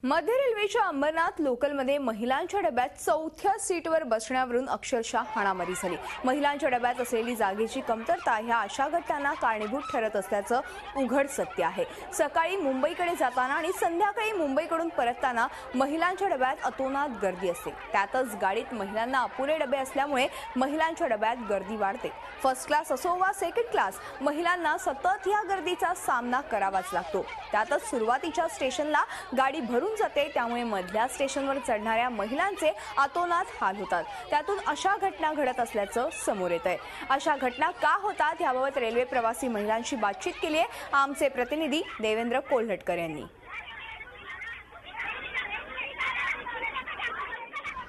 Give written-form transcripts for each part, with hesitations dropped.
मध्य रेल्वेच्या अंबरनाथ लोकलमध्ये महिलांच्या डब्यात चौथ्या सीटवर बसण्यावरून अक्षरशः हाणामारी झाली। महिलांच्या डब्यात असलेली जागेची कमतरता ह्या अशा घटनांना कारणीभूत ठरत असल्याचं उघड सत्य आहे। सकाळी मुंबईकडे जाताना आणि संध्याकाळी मुंबईकडून परतताना महिलांच्या डब्यात अतोनात गर्दी असते। त्यातच गाडीत महिलांना अपुरे डबे असल्यामुळे महिलांच्या डब्यात गर्दी वाढते। फर्स्ट क्लास असो वा सेकंड क्लास, महिलांना सतत या गर्दीचा सामना करावाच लागतो। त्यातच सुरुवातीच्या स्टेशनला गाडी भरून जाते, त्यामुळे मधल्या स्टेशनवर चढणाऱ्या महिलांचे अतोनात हाल होतात। त्यातून अशा घटना घडत असल्याचं समोर येतंय। अशा घटना का होतात याबाबत रेल्वे प्रवासी महिलांशी बातचीत केली आहे आमचे प्रतिनिधी देवेंद्र कोल्हटकर यांनी।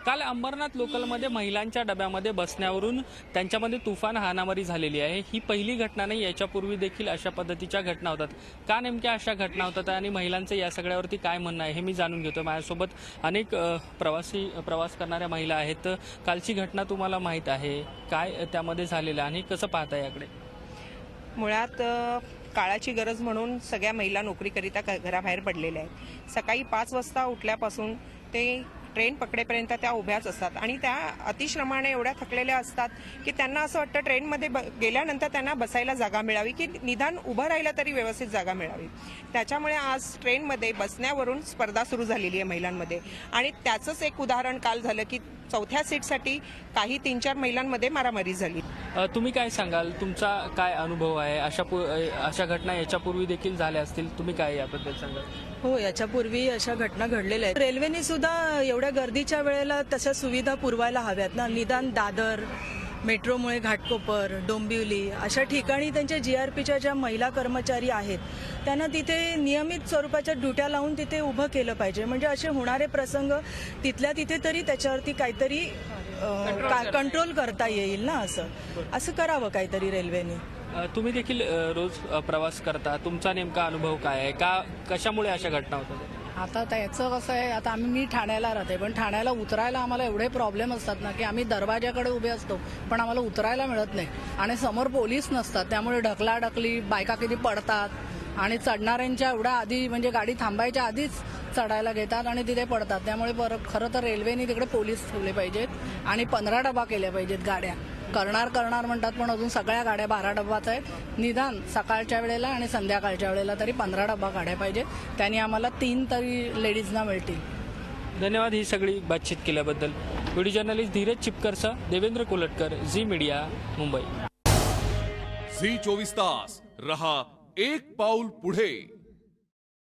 काल अंबरनाथ लोकलमध्ये महिलांच्या डब्यामध्ये बसण्यावरून त्यांच्यामध्ये तुफान हाणामारी झालेली आहे। ही पहिली घटना नाही, याच्यापूर्वी देखील अशा पद्धतीच्या घटना होतात। का नेमक्या अशा घटना होतात आणि महिलांचं या सगळ्यावरती काय म्हणणं आहे हे मी जाणून घेतो। माझ्यासोबत अनेक प्रवास करणाऱ्या महिला आहेत। कालची घटना तुम्हाला माहीत आहे, काय त्यामध्ये झालेलं आणि कसं पाहता याकडे? मुळात काळाची गरज म्हणून सगळ्या महिला नोकरीकरिता घराबाहेर पडलेल्या आहेत। सकाळी 5 वाजता उठल्यापासून ते ट्रेन पकडेपर्यंत त्या उभ्याच असतात आणि त्या अतिश्रमाने एवढ्या थकलेल्या असतात की त्यांना असं वाटतं ट्रेनमध्ये गेल्यानंतर त्यांना बसायला जागा मिळावी, की निदान उभं राहिलं तरी व्यवस्थित जागा मिळावी। त्याच्यामुळे आज ट्रेनमध्ये बसण्यावरून स्पर्धा सुरू झालेली आहे महिलांमध्ये आणि त्याचंच एक उदाहरण काल झालं की चौथ्या सीटसाठी काही 3-4 महिलांमध्ये मारामारी झाली। तुम्ही काय सांगाल, तुमचा काय अनुभव आहे? अशा घटना याच्यापूर्वी देखील झाल्या असतील, तुम्ही काय याबद्दल सांगाल? हो, याच्यापूर्वी अशा घटना घडलेल्या आहेत। रेल्वेने सुद्धा एवढ्या गर्दीच्या वेळेला तशा सुविधा पुरवायला हव्यात ना। निदान दादर, मेट्रोमुळे घाटकोपर, डोंबिवली अशा ठिकाणी त्यांच्या जीआरपीच्या ज्या महिला कर्मचारी आहेत त्यांना तिथे नियमित स्वरूपाच्या ड्युट्या लावून तिथे उभं केलं पाहिजे। म्हणजे असे होणारे प्रसंग तिथल्या तिथे तरी त्याच्यावरती काहीतरी कंट्रोल करता येईल ना। असं करावं काहीतरी रेल्वेने। तुम्ही देखील रोज प्रवास करता, तुमचा नेमका अनुभव काय आहे? कशामुळे अशा घटना होतात? आता त्याचं कसं आहे, आता मी ठाण्याला राहते, पण ठाण्याला उतरायला आम्हाला एवढे प्रॉब्लेम असतात ना की आम्ही दरवाजाकडे उभे असतो पण आम्हाला उतरायला मिळत नाही आणि समोर पोलीस नसतात, त्यामुळे ढकलाढकली, बायका किती पडतात आणि चढणाऱ्यांच्या एवढ्या आधी म्हणजे गाडी थांबायच्या आधीच चढायला घेतात आणि तिथे पडतात। त्यामुळे खरं तर रेल्वेने तिकडे पोलीस ठेवले पाहिजेत आणि 15 डबा केल्या पाहिजेत गाड्या। करणार म्हणतात पण अजून सगळ्या गाड्या 12 डब्बाच आहेत। निदान सकाळच्या वेळेला आणि संध्याकाळच्या वेळेला तरी 15 डब्बा गाड्या पाहिजेत, त्यांनी आम्हाला 3 तरी लेडीजना मिळतील। धन्यवाद ही सगळी बातचीत केल्याबद्दल। व्हिडिओ जर्नलिस्ट धीरज चिपकरसह देवेंद्र कोल्हटकर, झी मीडिया, मुंबई। झी 24 तास रहा एक पाऊल पुढे।